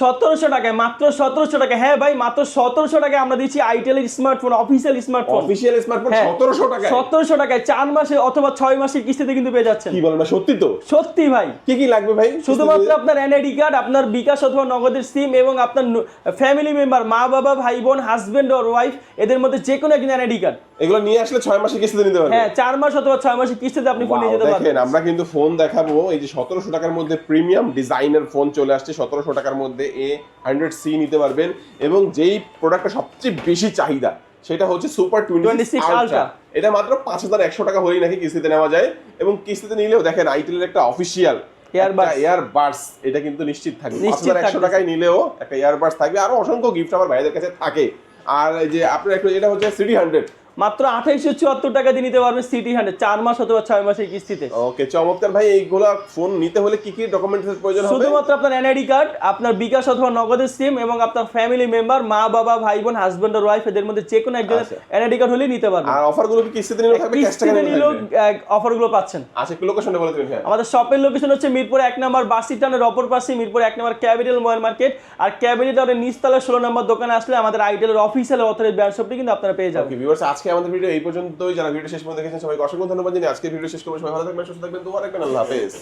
1700 টাকায়, মাত্র 1700 টাকা। হ্যাঁ ভাই, মাত্র 1700 টাকায় আমরা দিচ্ছি আইটেল এর smartphone, official smartphone. Official smartphone 1700 টাকায়। 1700 টাকায় 4 মাসে অথবা 6 মাসের কিস্তিতে কিন্তু পেয়ে যাচ্ছেন। কি বলেন না, সত্যি তো? সত্যি ভাই। কি কি লাগবে ভাই? শুধুমাত্র আপনার এনআইডি কার্ড, আপনার বিকাশ অথবা নগদের সিম এবং আপনার ফ্যামিলি মেম্বার, মা বাবা ভাই বোন হাজবেন্ড অর ওয়াইফ, এদের মধ্যে যে কোনো একজন এনআইডি কার্ড। এগুলো নিয়ে আসলে 6 মাসের কিস্তিতে নিতে পারবেন। হ্যাঁ, 4 মাস অথবা 6 মাসের কিস্তিতে আপনি ফোন নিয়ে যেতে পারবেন। দেখেন, আমরা কিন্তু ফোন দেখাবো, এই যে 1700 টাকার মধ্যে প্রিমিয়াম ডিজাইনের ফোন চলে আসছে। 1700 টাকার মধ্যে A100C নিতে পারবেন, এবং যেই প্রোডাক্টটা সবচেয়ে বেশি চাহিদা সেটা হচ্ছে সুপার 26 আলট্রা। এটা মাত্র 5100 টাকা হলেই নাকি কিস্তিতে নেওয়া যায়, এবং কিস্তিতে নিলেও দেখেন আইটেলের একটা অফিশিয়াল এয়ারবাডস এটা কিন্তু নিশ্চিত থাকবে। 5100 টাকায় নিলেও একটা এয়ারবাডস থাকবে, আরো অসংখ্য গিফট আমার ভাইদের কাছে থাকে। আর এই যে আপনার একটা এটা হচ্ছে সিটি 100, মাত্র 2874 টাকা দিয়ে নিতে পারবেন সিটি 100, 4 মাস অথবা 6 মাসের কিস্তিতে। ওকে, চমৎকার ভাই। এইগুলা ফোন নিতে হলে কি কি ডকুমেন্টের প্রয়োজন হবে? শুধুমাত্র আপনার এনআইডি কার্ড, আপনার বিকাশ অথবা নগদের সিম এবং আপনার ফ্যামিলি মেম্বার, মা বাবা ভাই বোন হাজবেন্ড আর ওয়াইফ, এদের মধ্যে যে কোনো একজনের এনআইডি কার্ড হলেই নিতে পারবেন। আর অফারগুলো কি কিস্তিতে নিলেও থাকবে, ক্যাশ টাকা নিলেও অফারগুলো পাচ্ছেন। আচ্ছা, একটু লোকেশনটা বলে দিবেন। হ্যাঁ, আমাদের শপের লোকেশন হচ্ছে মিরপুর 1 নম্বর বাস স্ট্যান্ডের অপর পাশে, মিরপুর 1 নম্বর ক্যাপিটাল মল মার্কেট। আর ক্যাপিটালের নিচতলা 16 নম্বর দোকানে আসলে আমাদের আইটেলের অফিসিয়াল অথরাইজড ব্র্যান্ড শপটি কিন্তু আপনারা পেয়ে যাবেন। ওকে ভিউয়ার্স, আজকে আমাদের ভিডিও এই পর্যন্তই। যারা ভিডিও শেষ পর্যন্ত দেখেছেন সবাইকে অসংখ্য ধন্যবাদ জানিয়ে আজকে ভিডিও শেষ করব। সবাই ভালো থাকবেন, সুস্থ থাকবেন, দোয়া রাখবেন। আল্লাহ হাফেজ।